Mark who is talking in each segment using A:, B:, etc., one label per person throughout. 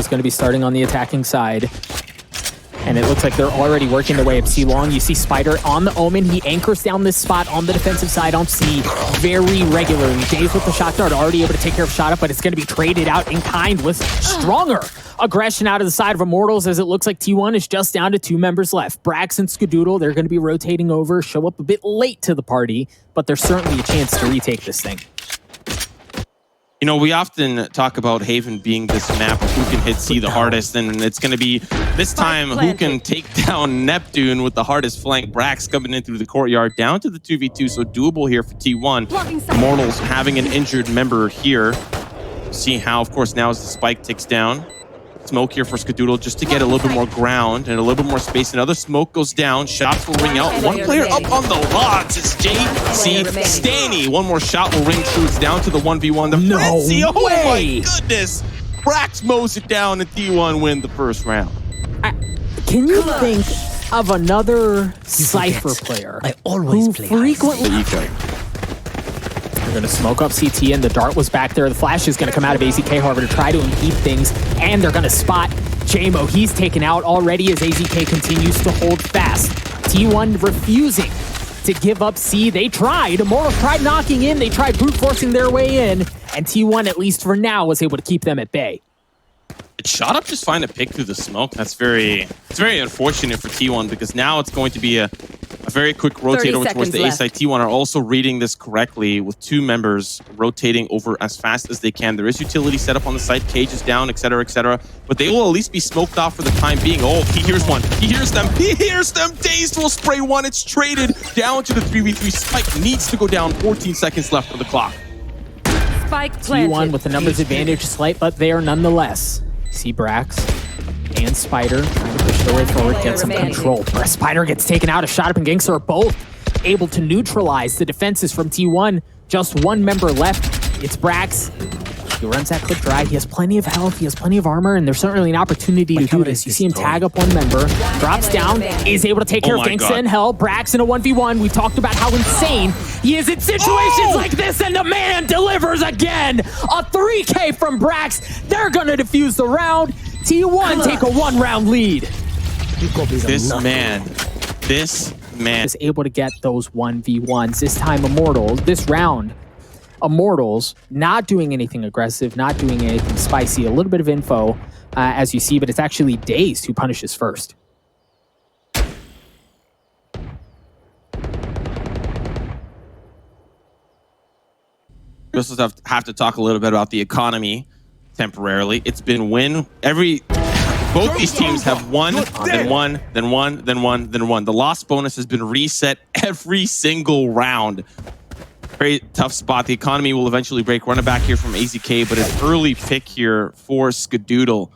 A: is going to be starting on the attacking side. And it looks like they're already working their way up C long. You see Spyder on the Omen. He anchors down this spot on the defensive side on C very regularly. DaZeD with the shot dart already able to take care of shot up, but it's going to be traded out in kind with stronger aggression out of the side of Immortals, as it looks like T1 is just down to 2 members left. Brax and Skadoodle, they're going to be rotating over, show up a bit late to the party, but there's certainly a chance to retake this thing.
B: You know, we often talk about Haven being this map of who can hit C the hardest, and it's going to be, this time, who can take down Neptune with the hardest flank. Brax coming in through the courtyard, down to the 2v2, so doable here for T1. Immortals having an injured member here. See how, of course, now as the spike ticks down. Smoke here for Skadoodle just to get a little bit more ground and a little bit more space. Another smoke goes down. Shots will ring out. One player up on the logs. It's jcStani. One more shot will ring true. It's down to the 1v1. The frenzy. Oh my goodness. Brax mows it down and T1 win the first round.
A: Can you think of another Cypher player who frequently... They're going to smoke up CT, and the dart was back there. The flash is going to come out of AZK, however, to try to impede things, and they're going to spot jmoh. He's taken out already as AZK continues to hold fast. T1 refusing to give up C. They tried. Immortals tried knocking in. They tried brute forcing their way in, and T1, at least for now, was able to keep them at bay.
B: It shot up just fine to pick through the smoke. It's very unfortunate for T1 because now it's going to be a very quick rotate over towards the A side. T1 are also reading this correctly with 2 members rotating over as fast as they can. There is utility set up on the site, cages down, etc., etc. But they will at least be smoked off for the time being. Oh, he hears one. He hears them. He hears them. DaZeD will spray one. It's traded down to the 3v3. Spike needs to go down. 14 seconds left on the clock.
C: Spike planted.
A: T1 with the numbers advantage slight, but they are nonetheless. See Brax and Spyder trying to push their way forward, get some control. Spyder gets taken out. A shot up and Genghsta are both able to neutralize the defenses from T1. Just 1 member left. It's Brax. He runs that clip dry. He has plenty of health. He has plenty of armor, and there's certainly an opportunity to do this. You see him tag up 1 member, drops down, is able to take care of Genghsta and hell. Brax in a 1v1. We talked about how insane he is in situations like this, and the man delivers again. A 3K from Brax. They're going to defuse the round. T1 take a 1-round lead.
B: This man
A: is able to get those 1v1s. This time, this round, Immortals not doing anything aggressive, not doing anything spicy. A little bit of info, as you see, but it's actually DaZeD who punishes first.
B: We also have to talk a little bit about the economy temporarily. It's been both these teams have won, then won, then won, then won, then won. The loss bonus has been reset every single round. Very tough spot. The economy will eventually break. Running back here from AZK, but an early pick here for Skadoodle.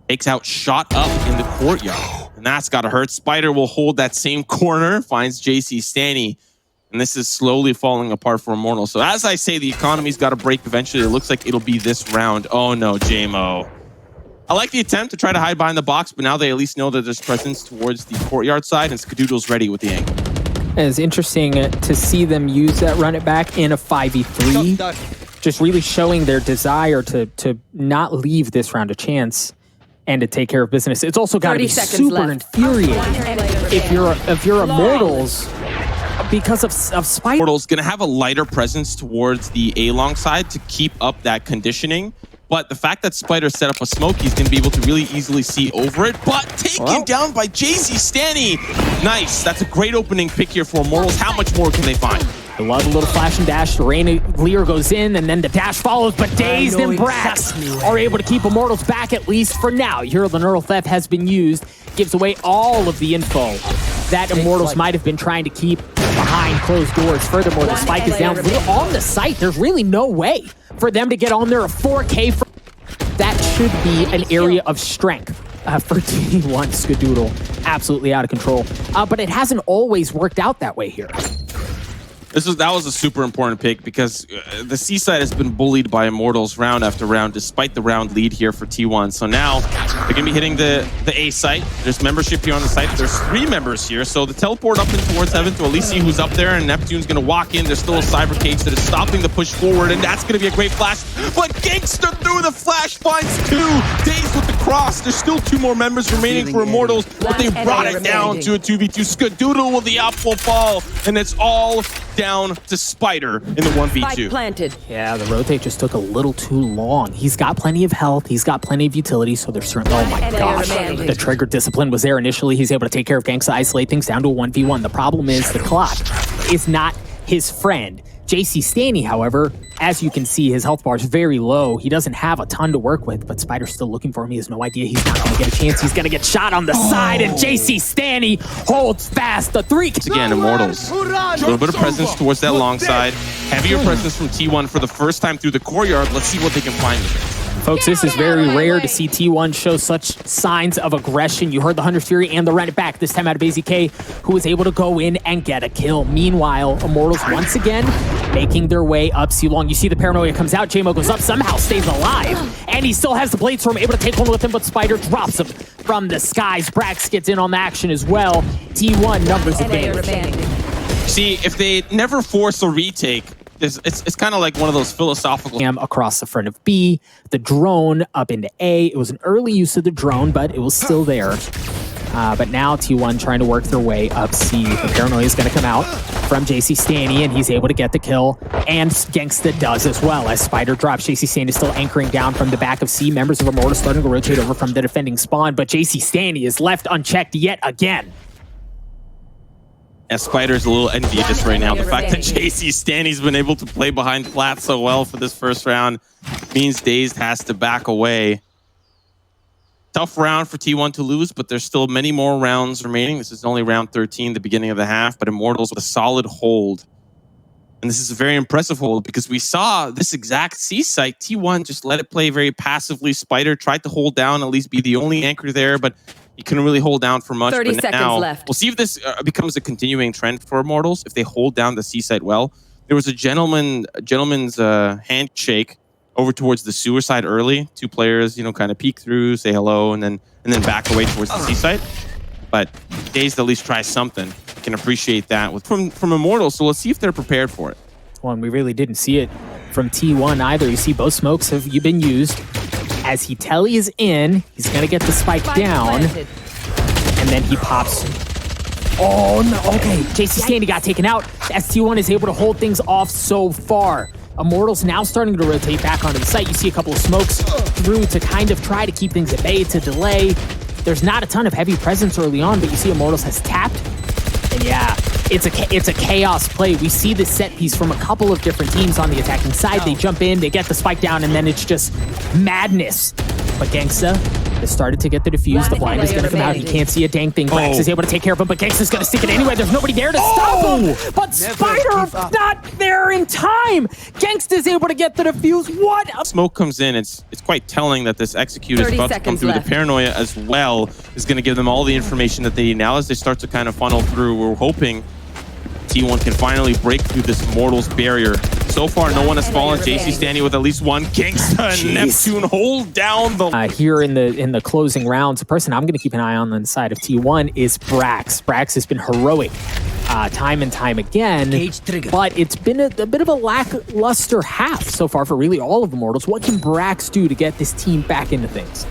B: Takes out shot up in the courtyard, and that's got to hurt. Spyder will hold that same corner, finds jcStani, and this is slowly falling apart for Immortal. So as I say, the economy's got to break eventually. It looks like it'll be this round. Oh no, jmoh. I like the attempt to try to hide behind the box, but now they at least know that there's presence towards the courtyard side, and Skadoodle's ready with the angle.
A: It's interesting to see them use that run it back in a 5v3, just really showing their desire to not leave this round a chance and to take care of business. It's also got to be super infuriating if you're Immortals, because of Spyder.
B: Immortals going to have a lighter presence towards the A-long side to keep up that conditioning. But the fact that Spyder set up a smoke, he's going to be able to really easily see over it. But taken down by jcStani. Nice. That's a great opening pick here for Immortals. How much more can they find?
A: I love a little flash and dash. The rain Lear goes in, and then the dash follows. But DaZeD and Brax are able to keep Immortals back, at least for now. Here, the neural theft has been used. Gives away all of the info that Immortals might have been trying to keep behind closed doors. Furthermore, the spike is down. We're on the site. There's really no way for them to get on there. A 4K. That should be an area of strength for T1. Skadoodle absolutely out of control. But it hasn't always worked out that way here.
B: That was a super important pick because the C side has been bullied by Immortals round after round, despite the round lead here for T1. So now they're gonna be hitting the A site. There's membership here on the site. There's 3 members here, so the teleport up in towards heaven to at least see who's up there, and Neptune's gonna walk in. There's still a cyber cage that is stopping the push forward, and that's gonna be a great flash. But Genghsta through the flash finds 2. DaZeD with the cross. There's still 2 more members remaining for Immortals, but they brought it down to a 2v2. Skadoodle with the apple fall, and it's all down to Spyder in the 1v2.
C: Planted.
A: Yeah, the rotate just took a little too long. He's got plenty of health. He's got plenty of utility, so there's certainly... Oh my gosh. The trigger discipline was there initially. He's able to take care of Genghsta, isolate things down to a 1v1. The problem is the clock is not his friend. jcStani, however, as you can see, his health bar is very low. He doesn't have a ton to work with, but Spyder's still looking for him. He has no idea he's not going to get a chance. He's going to get shot on the side, and jcStani holds fast. The 3...
B: Once again, Immortals. A little bit of presence towards that long side. Heavier presence from T1 for the first time through the courtyard. Let's see what they can find with it.
A: Folks, this is very rare to see T1 show such signs of aggression. You heard the Hunter's Fury and the Run It Back, this time out of AZK, who was able to go in and get a kill. Meanwhile, Immortals once again making their way up C-Long. You see the paranoia comes out, jmoh goes up, somehow stays alive, and he still has the blade storm, able to take one with him, but Spyder drops him from the skies. Brax gets in on the action as well. T1 numbers advantage.
B: See, if they never force a retake, it's kind of like one of those philosophical...
A: Across the front of B, the drone up into A. It was an early use of the drone, but it was still there. But now T1 trying to work their way up C. The paranoia is going to come out from jcStani, and he's able to get the kill. And Genghsta does as well, as Spyder drops. jcStani is still anchoring down from the back of C. Members of Immortals starting to rotate over from the defending spawn, but jcStani is left unchecked yet again.
B: As Spyder's a little envious right now. The fact that jcStani's been able to play behind flat so well for this first round means DaZeD has to back away. Tough round for T1 to lose, but there's still many more rounds remaining. This is only round 13, the beginning of the half, but Immortals with a solid hold. And this is a very impressive hold because we saw this exact C site. T1 just let it play very passively. Spyder tried to hold down, at least be the only anchor there, but he couldn't really hold down for much.
C: 30
B: but
C: seconds
B: now,
C: left.
B: We'll see if this becomes a continuing trend for Immortals, if they hold down the C site well. There was a gentleman's handshake over towards the sewer side early. 2 players, you know, kind of peek through, say hello, and then back away towards the C site. But DaZeD at least try something. I can appreciate that from Immortals, so let's see if they're prepared for it.
A: Well, and we really didn't see it from T1 either. You see both smokes have been used. As he telly is in, he's going to get the spike down, and then he pops. Oh, no. Okay, jcStani got taken out as T1 is able to hold things off so far. Immortals now starting to rotate back onto the site. You see a couple of smokes through to kind of try to keep things at bay, to delay. There's not a ton of heavy presence early on, but you see Immortals has tapped. And yeah, it's a chaos play. We see this set piece from a couple of different teams on the attacking side. They jump in, they get the spike down, and then it's just madness. But Genghsta has started to get the defuse. The blind is going to come out. He can't see a dang thing. Brax is able to take care of him, but Genghsta's going to stick it anyway. There's nobody there to stop him. But Spyder not there in time. Genghsta's able to get the defuse. What?
B: Smoke comes in. It's quite telling that this execute is about to come through. The paranoia as well is going to give them all the information that they need. Now as they start to kind of funnel through, we're hoping T1 can finally break through this Immortals barrier. So far, no one has fallen. jcStani with at least one. Genghsta and Neptune hold down the...
A: Here in the closing rounds, the person I'm going to keep an eye on the side of T1 is Brax. Brax has been heroic time and time again, but it's been a bit of a lackluster half so far for really all of Immortals. What can Brax do to get this team back into things?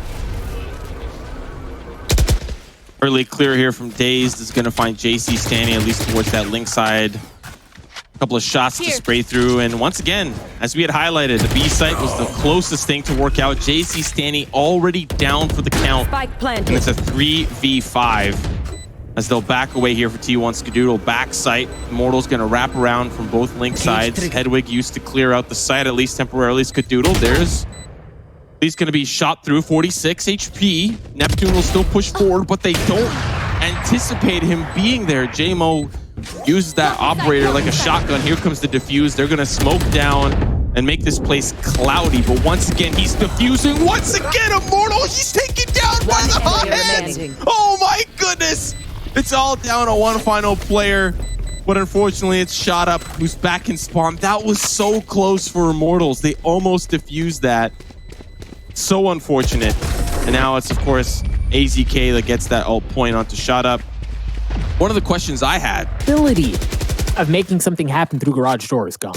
B: Early clear here from DaZeD is going to find jcStani at least towards that link side. A couple of shots to spray through, and once again, as we had highlighted, the B site was the closest thing to work out. jcStani already down for the count, and it's a 3v5 as they'll back away here for T1. Skadoodle back site. Immortals going to wrap around from both link sides. Hedwig used to clear out the site at least temporarily. Skadoodle, he's going to be shot through. 46 HP. Neptune will still push forward, but they don't anticipate him being there. jmoh uses that operator like a shotgun. Here comes the defuse. They're going to smoke down and make this place cloudy. But once again, he's defusing. Once again, Immortal, he's taken down by the hot hands. Oh my goodness. It's all down to one final player. but unfortunately it's shot up. Who's back in spawn? That was so close for Immortals. They almost defused that. So unfortunate. And now it's, of course, AZK that gets that ult point onto shot up. One of the questions I had.
A: Ability of making something happen through garage door is gone.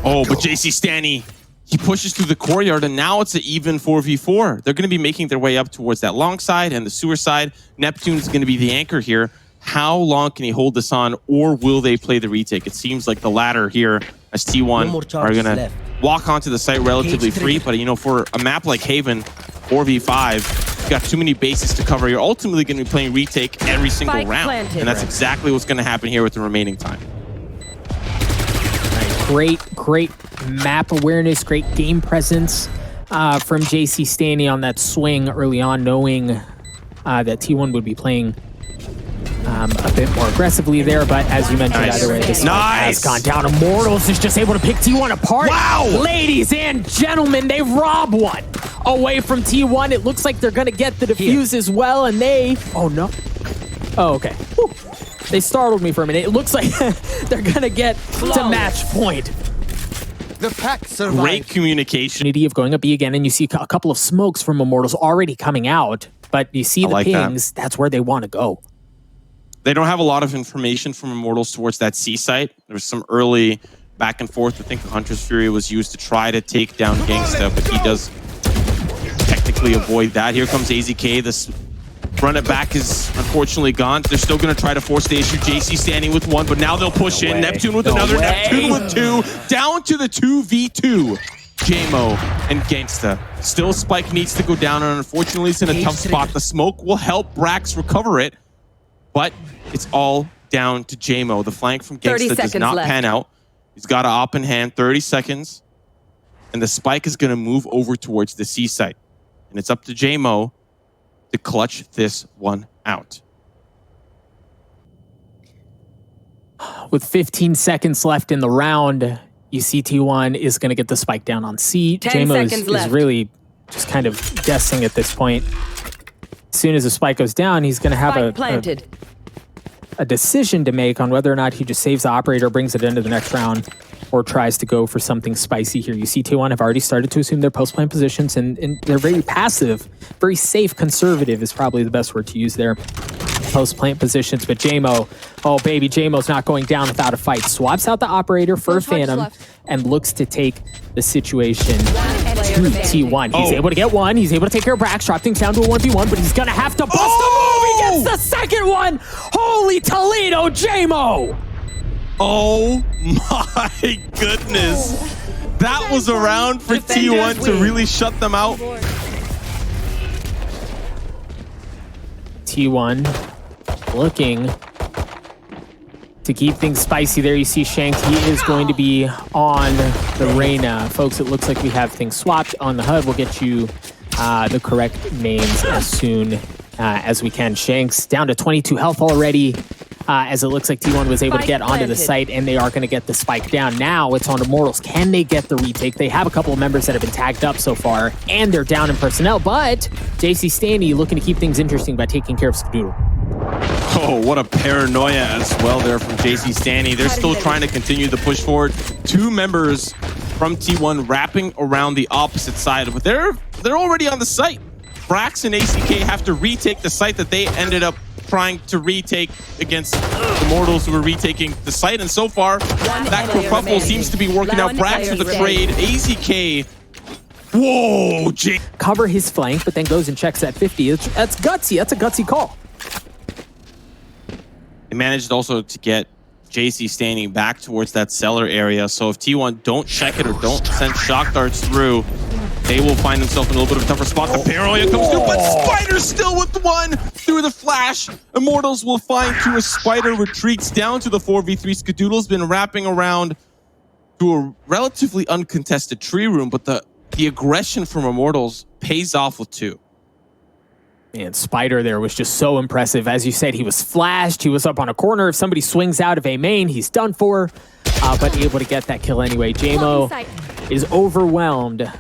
B: Oh, but jcStani, he pushes through the courtyard, and now it's an even 4v4. They're going to be making their way up towards that long side and the sewer side. Neptune is going to be the anchor here. How long can he hold this on, or will they play the retake? It seems like the latter here, as T1 are going to walk onto the site relatively free. But, you know, for a map like Haven, 4v5, you've got too many bases to cover. You're ultimately going to be playing retake every single round. And that's exactly what's going to happen here with the remaining time.
A: Great map awareness, great game presence from jcStani on that swing early on, knowing that T1 would be playing a bit more aggressively there, but as you mentioned, either way, this has gone down. Immortals is just able to pick T1 apart.
B: Wow!
A: Ladies and gentlemen, they rob one away from T1. It looks like they're going to get the defuse as well, and they... Oh, no. Oh, okay. Whew. They startled me for a minute. It looks like they're going to get to match point.
D: The pack survived.
B: Great communication.
A: Of going up B again, and you see a couple of smokes from Immortals already coming out, but you see the pings. That's where they want to go.
B: They don't have a lot of information from Immortals towards that C site. There was some early back and forth. I think the Hunter's Fury was used to try to take down Genghsta, but he does technically avoid that. Here comes AZK. This run it back is unfortunately gone. They're still going to try to force the issue. jcStani with one, but now they'll push in. Neptune with another. Neptune with two. Down to the 2v2. jmoh and Genghsta. Still, Spike needs to go down, and unfortunately it's in a tough spot. The smoke will help Brax recover it, but it's all down to jmoh. The flank from Genghsta does not pan out. He's got an op in hand, 30 seconds, and the Spike is going to move over towards the C site. And it's up to jmoh to clutch this one out.
A: With 15 seconds left in the round, you see T1 is going to get the Spike down on C. jmoh is really just kind of guessing at this point. As soon as the Spike goes down, he's going to have a decision to make on whether or not he just saves the operator, brings it into the next round, or tries to go for something spicy here. You see T1 have already started to assume their post-plant positions, and they're very passive, very safe, conservative is probably the best word to use there. Post-plant positions, but jmoh, oh baby, jmoh's not going down without a fight. Swaps out the operator for Phantom and looks to take the situation to T1. He's able to get one. He's able to take care of Brax, drop things down to a 1v1, but he's gonna have to bust a move. He gets the second one. Holy Toledo, jmoh.
B: Oh my goodness. That was a round for T1 to really shut them out.
A: T1 looking to keep things spicy there. You see Shanks, he is going to be on the Reyna. Folks, it looks like we have things swapped on the HUD. We'll get you the correct names as soon as we can. Shanks down to 22 health already, as it looks like T1 was able to get onto the site, and they are going to get the Spike down. Now it's on Immortals. Can they get the retake? They have a couple of members that have been tagged up so far, and they're down in personnel, but jcStani looking to keep things interesting by taking care of Skadoodle.
B: Oh, what a paranoia as well there from jcStani. They're still trying to continue the push forward. Two members from T1 wrapping around the opposite side, but they're already on the site. Brax and AZK have to retake the site that they ended up trying to retake against Immortals, who were retaking the site, and so far that kerfuffle seems to be working out. Brax with a trade. AZK, whoa,
A: cover his flank, but then goes and checks that 50. That's gutsy. That's a gutsy call.
B: They managed also to get jcStani back towards that cellar area, so if T1 don't check it or don't send shock darts through, they will find themselves in a little bit of a tougher spot. The paranoia comes through, but Spyder still with one through the flash. Immortals will find two as Spyder retreats down to the 4v3. Skadoodle's been wrapping around to a relatively uncontested tree room, but the aggression from Immortals pays off with two.
A: Man, Spyder there was just so impressive. As you said, he was flashed. He was up on a corner. If somebody swings out of a main, he's done for, but able to get that kill anyway. jmoh is overwhelmed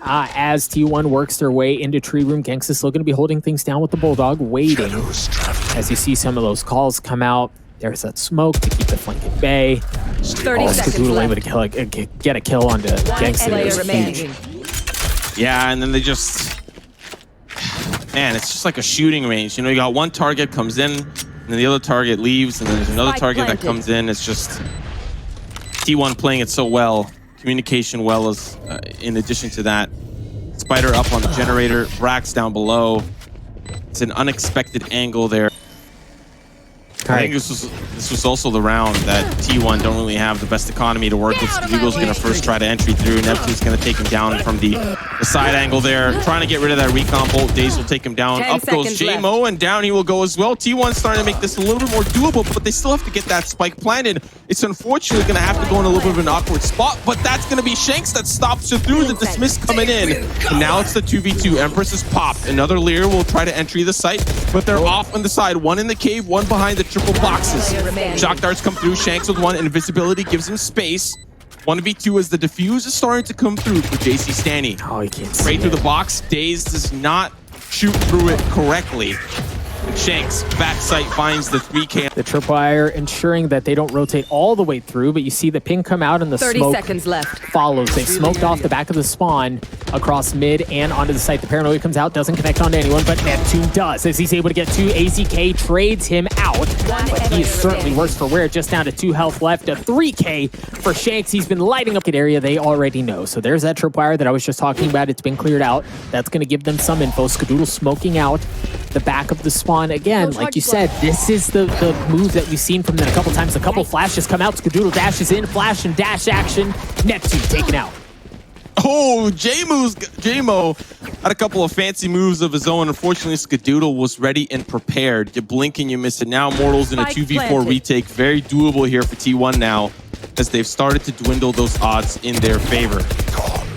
A: as T1 works their way into tree room. Genghsta still going to be holding things down with the Bulldog, waiting as you see some of those calls come out. There's that smoke to keep the flank at bay.
C: 30 seconds
A: Skadoodle able
C: left.
A: to get a kill onto Genghsta.
C: Player
A: It was
C: remaining.
A: huge.
B: Yeah, and then they just... Man, it's just like a shooting range. You know, you got one target comes in, and then the other target leaves, and then there's another
C: Spike
B: target that
C: planted.
B: comes in. It's just T1 playing it so well. Communication well as in addition to that. Spyder up on the generator, Brax down below. It's an unexpected angle there. I think this was also the round that T1 don't really have the best economy to work with. Skadoodle's going to first try to entry through. Neptune's going to take him down from the side angle there. Trying to get rid of that recon bolt. DaZeD will take him down.
C: 10
B: Up goes
C: seconds
B: jmoh, and down he will go as well. T1's starting to make this a little bit more doable, but they still have to get that spike planted. It's unfortunately going to have to go in a little bit of an awkward spot, but that's going to be Shanks that stops it through. The dismiss coming in. And now it's the 2v2. Empress is popped. Another Lear will try to entry the site, but they're off on the side. One in the cave, one behind the triple boxes. Shock darts come through. Shanks with one. Invisibility gives him space. 1v2 as the defuse is starting to come through for jcStani.
A: Oh, he can't see
B: Straight through
A: it.
B: the box. DaZeD does not shoot through it correctly. And Shanks, backside, finds the 3K.
A: The tripwire ensuring that they don't rotate all the way through, but you see the ping come out and the
C: 30
A: smoke
C: seconds left.
A: follows. They smoked off the back of the spawn across mid and onto the site. The paranoia comes out, doesn't connect onto anyone, but Neptune does. As he's able to get two, AZK trades him out. But he is certainly worse for wear, just down to 2 health left. A 3K for Shanks. He's been lighting up the area they already know. So there's that tripwire that I was just talking about. It's been cleared out. That's going to give them some info. Skadoodle smoking out the back of the spawn again. Like you said, this is the move that we've seen from them a couple times. A couple flashes come out. Skadoodle dashes in, flash and dash action. Neptune taken out.
B: Oh, jmoh had a couple of fancy moves of his own. Unfortunately, Skadoodle was ready and prepared. You blink and you miss it. Now Immortals in a
C: Spike
B: 2v4
C: planted.
B: retake. Very doable here for T1 now, as they've started to dwindle those odds in their favor.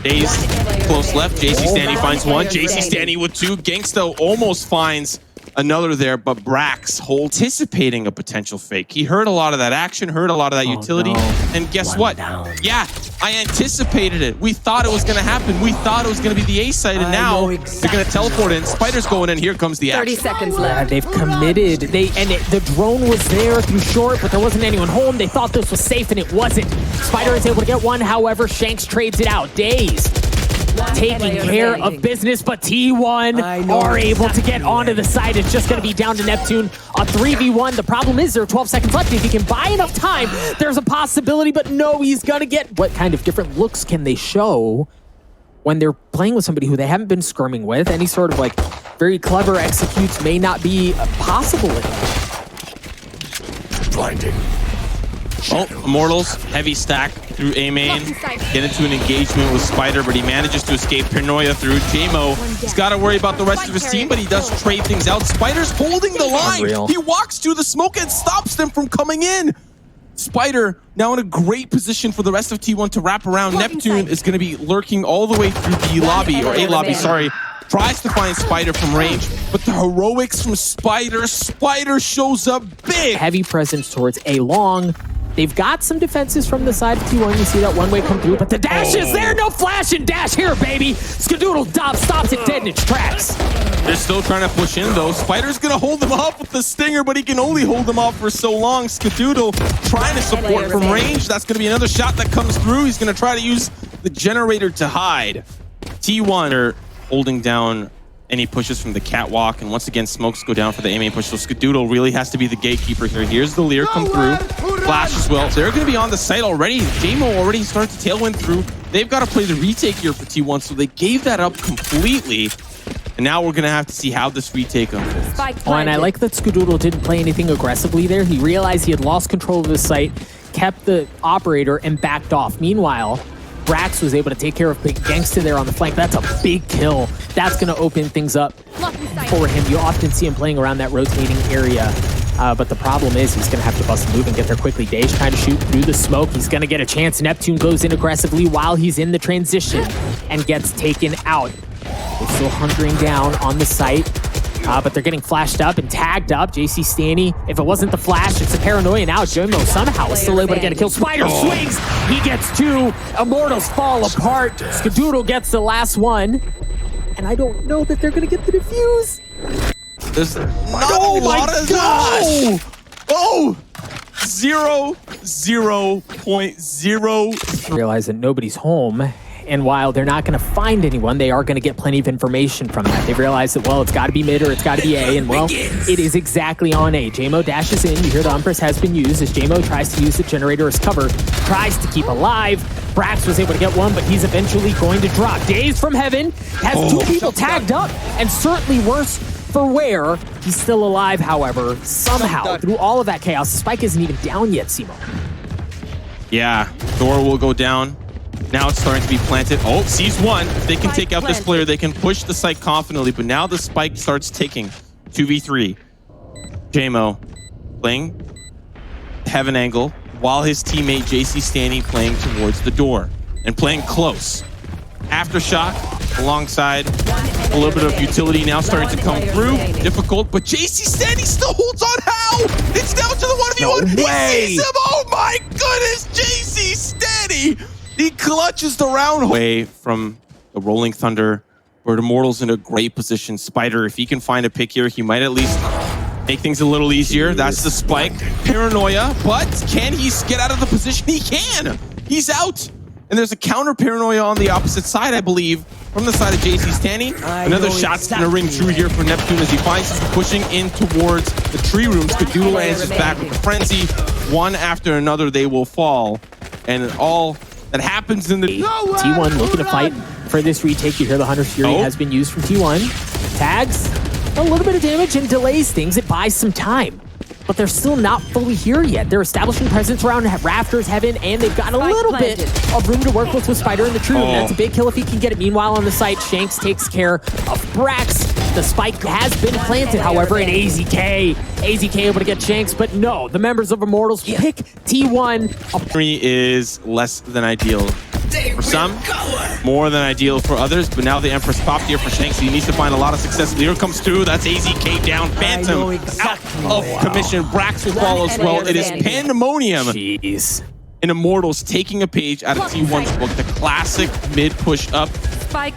B: DaZeD close left. jcStani finds one. jcStani with two. Genghsta almost finds another there, but Brax anticipating a potential fake. He heard a lot of that action, heard a lot of that utility,
A: no.
B: and guess what? Yeah, I anticipated it. We thought it was going to happen. We thought it was going to be the A side, and now they're going to teleport in. Spyder's going in. Here comes the
C: 30
B: action.
C: seconds left.
A: They've committed. The drone was there through short, but there wasn't anyone home. They thought this was safe, and it wasn't. Spyder is able to get one. However, Shanks trades it out. DaZeD taking care of business, but T1 are able to get onto the side. It's just going to be down to Neptune. A 3v1. The problem is there are 12 seconds left. If he can buy enough time, there's a possibility, but no, he's going to get... What kind of different looks can they show when they're playing with somebody who they haven't been skirming with? Any sort of like very clever executes may not be possible.
D: Blinding.
B: Oh, Immortals, heavy stack through A main. Get into an engagement with Spyder, but he manages to escape paranoia through jmoh. He's got to worry about the rest of his team, but he does trade things out. Spyder's holding the line.
A: Unreal.
B: He walks through the smoke and stops them from coming in. Spyder now in a great position for the rest of T1 to wrap around. Neptune is going to be lurking all the way through the lobby, or A lobby, sorry. Tries to find Spyder from range, but the heroics from Spyder. Spyder shows up big.
A: Heavy presence towards A long. They've got some defenses from the side of T1. You see that one way come through, but the dash is there. No flash and dash here, baby. Skadoodle stops it dead in its tracks.
B: They're still trying to push in, though. Spyder's going to hold them off with the stinger, but he can only hold them off for so long. Skadoodle trying to support from range. That's going to be another shot that comes through. He's going to try to use the generator to hide. T1 are holding down any pushes from the catwalk, and once again, smokes go down for the A main push. So Skadoodle really has to be the gatekeeper here. Here's the Lear come through. Flash as well. They're going to be on the site already. jmoh already started to tailwind through. They've got to play the retake here for T1, so they gave that up completely. And now we're going to have to see how this retake unfolds.
A: Oh, and I like that Skadoodle didn't play anything aggressively there. He realized he had lost control of the site, kept the operator, and backed off. Meanwhile, Brax was able to take care of Genghsta there on the flank. That's a big kill. That's going to open things up for him. You often see him playing around that rotating area. But the problem is he's going to have to bust a move and get there quickly. DaZeD trying to shoot through the smoke. He's going to get a chance. Neptune goes in aggressively while he's in the transition and gets taken out. They're still hunkering down on the site. But they're getting flashed up and tagged up. jcStani, if it wasn't the flash, it's a paranoia now. jmoh somehow is still able to get a kill. Spyder swings. He gets two. Immortals fall apart. Skadoodle gets the last one. And I don't know that they're going to get the defuse.
B: There's not a lot of...
A: gosh!
B: Oh! 0.0.
A: Realize that nobody's home. And while they're not going to find anyone, they are going to get plenty of information from that. They've realized that, well, it's got to be mid or it's got to be A. And, well, it is exactly on A. jmoh dashes in. You hear the Empress has been used as jmoh tries to use the generator as cover. Tries to keep alive. Brax was able to get one, but he's eventually going to drop. Days from Heaven has two people tagged up. And certainly worse for wear. He's still alive, however, somehow. Through all of that chaos, the spike isn't even down yet, Simo.
B: Yeah, door will go down. Now it's starting to be planted. Oh, sees one. If they can take out this player, they can push the site confidently, but now the spike starts ticking. 2v3. jmoh playing heaven angle while his teammate jcStani playing towards the door and playing close. Aftershock alongside a little bit of utility now starting to come through. Difficult, but jcStani still holds on. How? It's down to the 1v1.
A: No way.
B: He sees him. Oh my goodness, jcStani. He clutches the round away from the Rolling Thunder, where Immortals in a great position. Spyder, if he can find a pick here, he might at least make things a little easier. That's the spike. Paranoia, but can he get out of the position? He can. He's out. And there's a counter paranoia on the opposite side, I believe, from the side of jcStani. Another shot's gonna ring true here for Neptune as he finds he's pushing in towards the tree room. Skadoodle answers back with the frenzy. One after another, they will fall. And all that happens in the
A: T1 looking to fight for this retake. You hear the Hunter's Fury has been used from T1. Tags a little bit of damage and delays things. It buys some time, but they're still not fully here yet. They're establishing presence around Rafters, Heaven, and they've got a little bit of room to work with Spyder in the tree room. That's a big kill if he can get it. Meanwhile, on the site, Shanks takes care of Brax. The spike has been planted, however, and AZK able to get Shanks, but no, the members of Immortals pick T1.
B: Three is less than ideal for some, more than ideal for others, but now the Empress popped here for Shanks. He needs to find a lot of success. Leader comes through. That's AZK down. Phantom out of commission. Brax will fall as well. It is pandemonium.
A: Jeez.
B: And Immortals taking a page out of T1's book. The classic mid push up.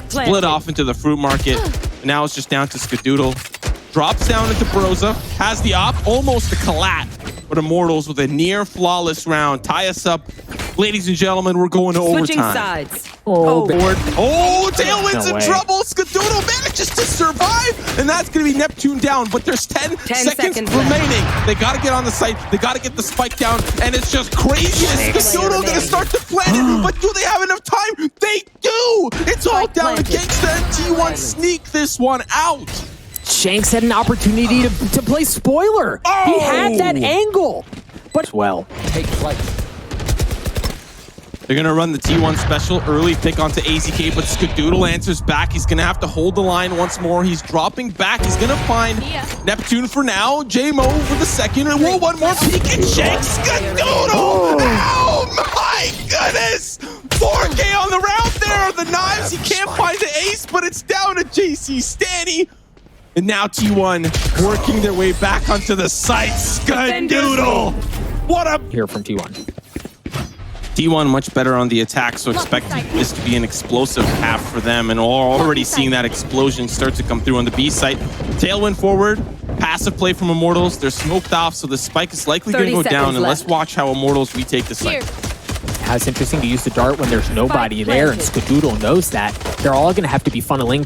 B: Split off into the fruit market. Now it's just down to Skadoodle. Drops down into Broza. Has the op. Almost a collat. But Immortals with a near flawless round. Tie us up. Ladies and gentlemen, we're going to overtime.
C: Sides.
A: Oh,
B: Tailwind's
A: No
B: in
A: way.
B: trouble. Skadoodle manages to survive, and that's going to be Neptune down. But there's 10 seconds remaining. They got to get on the site. They got to get the spike down, and it's just craziness. Skadoodle going to start to plant it, but do they have enough time? They do. It's all down to Genghsta and T1 sneak this one out.
A: Shanks had an opportunity to play spoiler. He had that angle, but well.
D: Take flight.
B: They're going to run the T1 special. Early pick onto AZK, but Skadoodle answers back. He's going to have to hold the line once more. He's dropping back. He's going to find Neptune for now. jmoh for the second. And we'll one more peek and Shanks. Skadoodle! Oh my goodness! 4K on the round there. The knives. He can't find the ace, but it's down to jcStani. And now T1 working their way back onto the site. Skadoodle! What a...
A: Here from T1.
B: T1 much better on the attack, so expect this to be an explosive half for them, and already seeing that explosion start to come through on the B site. Tailwind forward, passive play from Immortals. They're smoked off, so the spike is likely going to go down, and let's watch how Immortals retake the site.
A: It's interesting to use the dart when there's nobody there, and Skadoodle knows that. They're all going to have to be funneling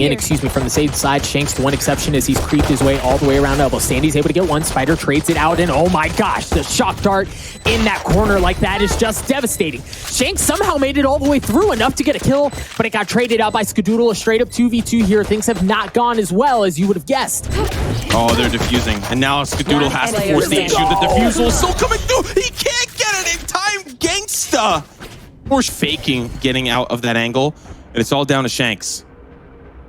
A: in from the same side. Shanks, the one exception, is he's creeped his way all the way around elbow. Sandy's able to get one. Spyder trades it out, and oh my gosh, the shock dart in that corner like that is just devastating. Shanks somehow made it all the way through, enough to get a kill, but it got traded out by Skadoodle. A straight up 2v2 here. Things have not gone as well as you would have guessed.
B: Oh, they're defusing, and now Skadoodle has to force the issue. The defusal is still coming through. He can't get it in time. Genghsta! Or faking getting out of that angle, and it's all down to Shanks.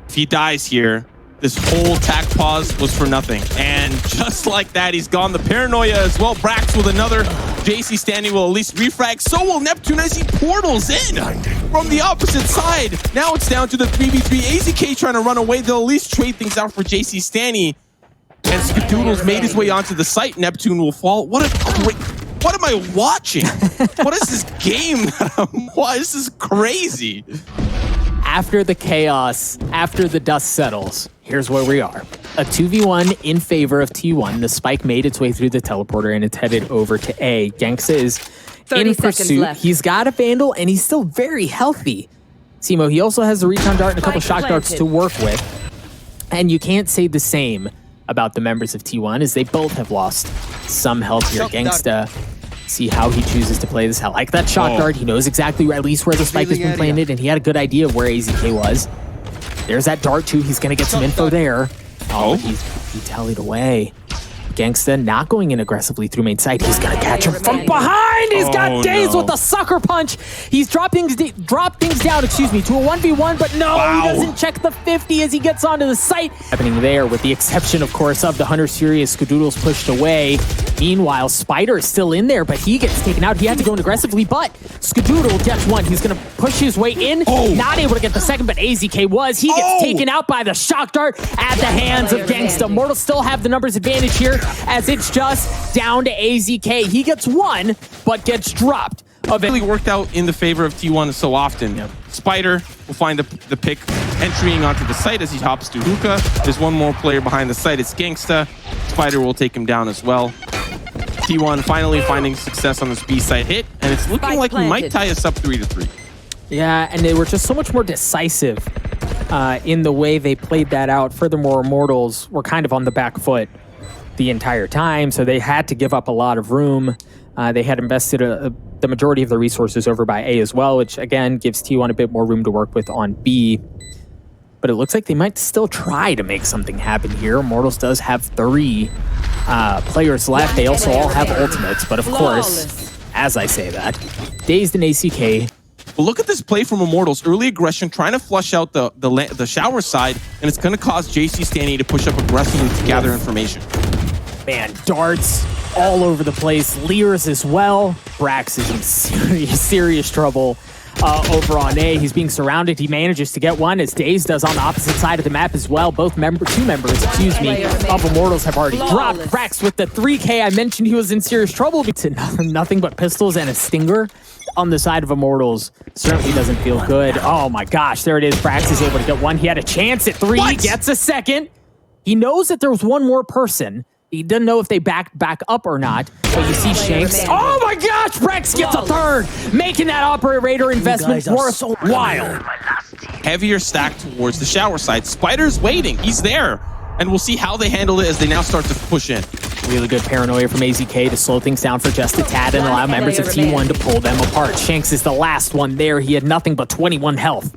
B: If he dies here, this whole tack pause was for nothing. And just like that, he's gone. The paranoia as well. Brax with another. jcStani will at least refrag. So will Neptune as he portals in from the opposite side. Now it's down to the 3v3. AZK trying to run away. They'll at least trade things out for jcStani. And Skadoodle's made his way onto the site. Neptune will fall. What a great... What am I watching? What is this game? Why? This is crazy.
A: After the chaos, after the dust settles, here's where we are. A 2v1 in favor of T1. The spike made its way through the teleporter and it's headed over to A. Genghsta is
C: 30
A: in
C: seconds
A: pursuit.
C: left.
A: He's got a Vandal and he's still very healthy. jmoh, he also has the recon dart and a couple
C: Spike
A: shock darts
C: planted.
A: to work with. And you can't say the same about the members of T1 as they both have lost some health here.
D: Shock dart.
A: Genghsta, see how he chooses to play this. I like that shock dart. He knows exactly at least where the spike has been
D: Revealing
A: planted, and he had a good idea of where AZK was. There's that dart too. He's gonna get some info there. Oh, he tallied away. Genghsta not going in aggressively through main site. He's gonna catch him from behind. He's got DaZeD with a sucker punch. He's dropped things down, excuse me, to a 1v1, but no, he doesn't check the 50 as he gets onto the site. Happening there, with the exception, of course, of the Hunter's Fury as Skadoodle's pushed away. Meanwhile, Spyder is still in there, but he gets taken out. He had to go in aggressively, but Skadoodle gets one. He's gonna push his way in. Not able to get the second, but AZK was. He gets taken out by the shock dart at the hands of Genghsta. Immortals still have the numbers advantage here, as it's just down to AZK. He gets one, but gets dropped.
B: Really worked out in the favor of T1 so often. Spyder will find the pick entering onto the site as he hops to hookah. There's one more player behind the site. It's Genghsta. Spyder will take him down as well. T1 finally finding success on this B site hit, and it's looking
C: Spike
B: like we might
C: planted.
B: tie us up 3-3.
A: Yeah, and they were just so much more decisive in the way they played that out. Furthermore, Immortals were kind of on the back foot the entire time, so they had to give up a lot of room. They had invested the majority of the resources over by A as well, which again gives T1 a bit more room to work with on B. But it looks like they might still try to make something happen here. Immortals does have 3 players left. They also all have ultimates, but of course, as I say that, DaZeD and ACK.
B: Well, look at this play from Immortals. Early aggression, trying to flush out the shower side, and it's going to cause jcStani to push up aggressively to gather information.
A: Man, darts all over the place. Leers as well. Brax is in serious trouble over on A. He's being surrounded. He manages to get one, as DaZeD does on the opposite side of the map as well. Both two members, excuse me, of Immortals have already dropped. Brax with the 3K. I mentioned he was in serious trouble. Nothing but pistols and a stinger on the side of Immortals. Certainly doesn't feel good. Oh my gosh, there it is. Brax is able to get one. He had a chance at 3. He gets a second. He knows that there was one more person. He doesn't know if they back up or not, but you see Shanks. Oh my gosh, Brax gets a 3rd, making that operator investment worthwhile.
B: Heavier stack towards the shower side. Spyder's waiting. He's there. And we'll see how they handle it as they now start to push in.
A: Really good paranoia from AZK to slow things down for just a tad and allow members of T1 to pull them apart. Shanks is the last one there. He had nothing but 21 health.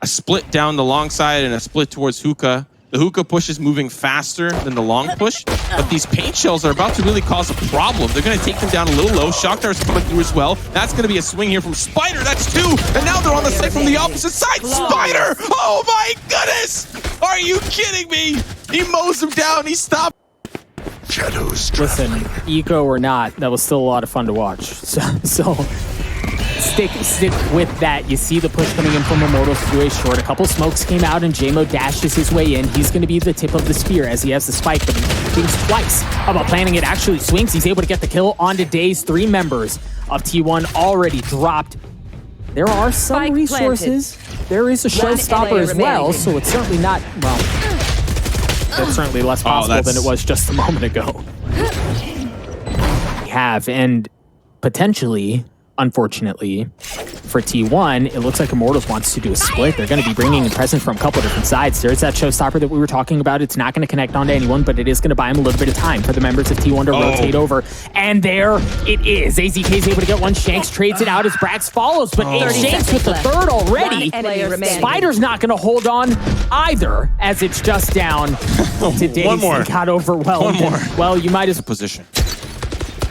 B: A split down the long side and a split towards hookah. The hookah push is moving faster than the long push, but these paint shells are about to really cause a problem. They're going to take them down a little low. Shock dart's coming through as well. That's going to be a swing here from Spyder. That's 2, and now they're on the side from the opposite side. Spyder! Oh my goodness! Are you kidding me? He mows him down. He stopped.
A: Listen, eco or not, that was still a lot of fun to watch. So stick with that. You see the push coming in from Immortals through a short. A couple smokes came out and jmoh dashes his way in. He's going to be the tip of the spear as he has the spike, but he thinks twice about planning it. Actually swings. He's able to get the kill onto DaZeD. 3 members of T1 already dropped. There are some
C: Spike
A: resources. There is a showstopper as well, so it's certainly not, well, it's certainly less possible than it was just a moment ago. We have, and potentially, unfortunately, for T1, it looks like Immortals wants to do a split. They're going to be bringing in presence from a couple different sides. There's that showstopper that we were talking about. It's not going to connect onto anyone, but it is going to buy him a little bit of time for the members of T1 to rotate over. And there it is. AZK is able to get one. Shanks trades it out as Brax follows, but Shanks with the 3rd already. Spyder's not going to hold on either, as it's just down to DaZeD.
B: One more.
A: He got overwhelmed.
B: One more.
A: Well, you might as
B: Position.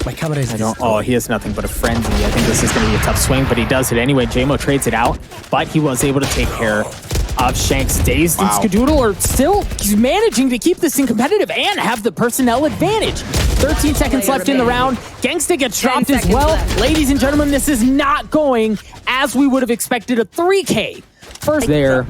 D: My camera is
A: Oh, he has nothing but a frenzy. I think this is going to be a tough swing, but he does it anyway. jmoh trades it out, but he was able to take care of Shanks. DaZeD and Skadoodle are still managing to keep this thing competitive and have the personnel advantage. 13 seconds left in the round. Genghsta gets dropped as well. Ladies and gentlemen, this is not going as we would have expected. A 3K first there.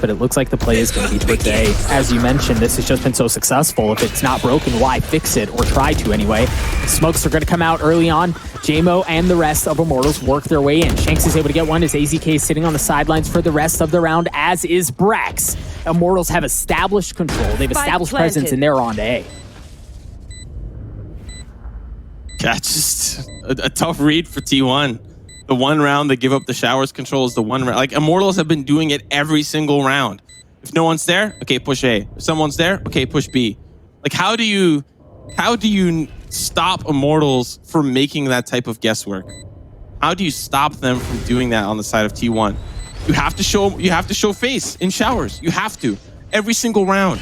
A: but it looks like the play is going to be towards A. As you mentioned, this has just been so successful. If it's not broken, why fix it, or try to anyway? Smokes are going to come out early on. jmoh and the rest of Immortals work their way in. Shanks is able to get one as AZK is sitting on the sidelines for the rest of the round, as is Brax. Immortals have established control. They've established presence, and they're on to A.
B: That's just a tough read for T1. The one round they give up the showers control is the one round. Like, Immortals have been doing it every single round. If no one's there, okay, push A. If someone's there, okay, push B. Like, how do you stop Immortals from making that type of guesswork? How do you stop them from doing that on the side of T1? You have to show face in showers. You have to. Every single round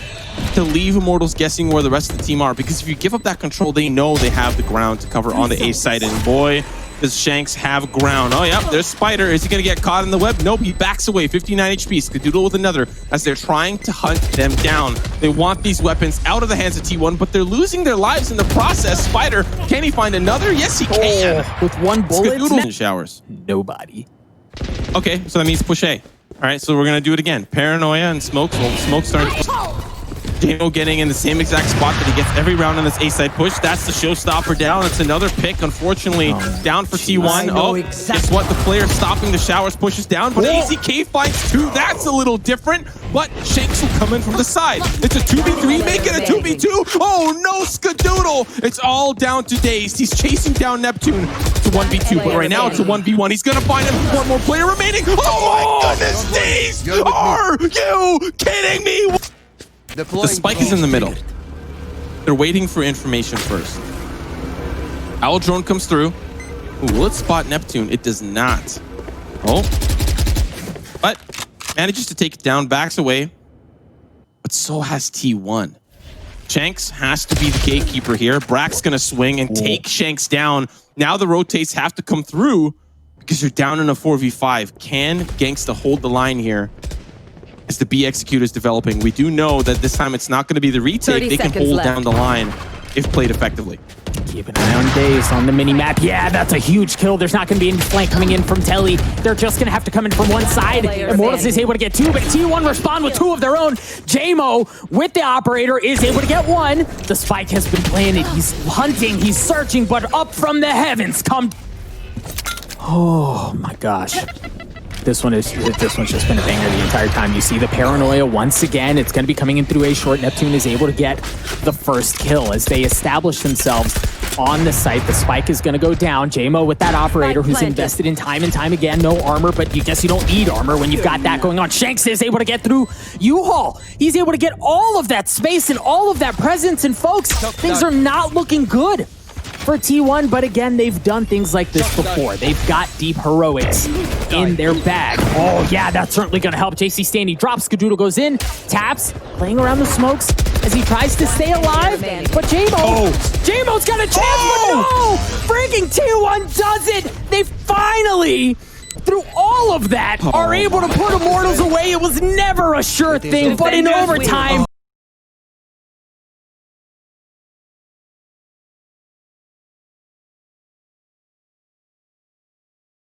B: to leave Immortals guessing where the rest of the team are. Because if you give up that control, they know they have the ground to cover on the A side. And boy, does Shanks have ground. Oh, yep, there's Spyder. Is he going to get caught in the web? Nope, he backs away. 59 HP. Skadoodle with another as they're trying to hunt them down. They want these weapons out of the hands of T1, but they're losing their lives in the process. Spyder, can he find another? Yes, he can.
A: With one bullet.
B: Skadoodle in showers.
A: Nobody.
B: Okay, so that means push A. All right, so we're going to do it again. Paranoia and Smokes. Well, Smokes starting to... jmoh getting in the same exact spot that he gets every round on this A-side push. That's the showstopper down. It's another pick, unfortunately, down for T1. Oh, guess what? The player stopping the showers pushes down, but AZK finds two. That's a little different, but Shanks will come in from the side. It's a 2v3, make it a 2v2. Oh, no, Skadoodle. It's all down to DaZeD. He's chasing down Neptune to 1v2, but right now it's a 1v1. He's going to find him. One more player remaining. Oh, my goodness, DaZeD! Are you kidding me? The spike is in the middle. They're waiting for information first. Owl drone comes through. Ooh, will it spot Neptune? It does not. Oh. But manages to take it down, backs away. But so has T1. Shanks has to be the gatekeeper here. Brax gonna swing and take Shanks down. Now the rotates have to come through because you're down in a 4v5. Can Genghsta hold the line here? As the B execute is developing, we do know that this time it's not going to be the retake. They can hold down the line if played effectively.
A: Keep an eye on DaZeD on the mini-map. Yeah, that's a huge kill. There's not going to be any flank coming in from Telly. They're just going to have to come in from one side. Immortals is able to get two, but T1 respond with two of their own. jmoh with the operator is able to get one. The spike has been planted. He's hunting, he's searching, but up from the heavens come... Oh my gosh. This one's just been a banger the entire time. You see the paranoia once again. It's going to be coming in through A short. Neptune is able to get the first kill as they establish themselves on the site. The spike is going to go down. jmoh with that operator who's invested in time and time again. No armor, but you guess you don't need armor when you've got that going on. Shanks is able to get through U-Haul. He's able to get all of that space and all of that presence. And folks, things are not looking good for T1, but again, they've done things like this before. They've got deep heroics in their bag. Oh yeah, that's certainly gonna help. jcStani drops, Skadoodle goes in, taps, playing around the smokes as he tries to stay alive, but jmoh's got a chance, but no! Freaking T1 does it! They finally, through all of that, are able to put Immortals away. It was never a sure thing, but in overtime,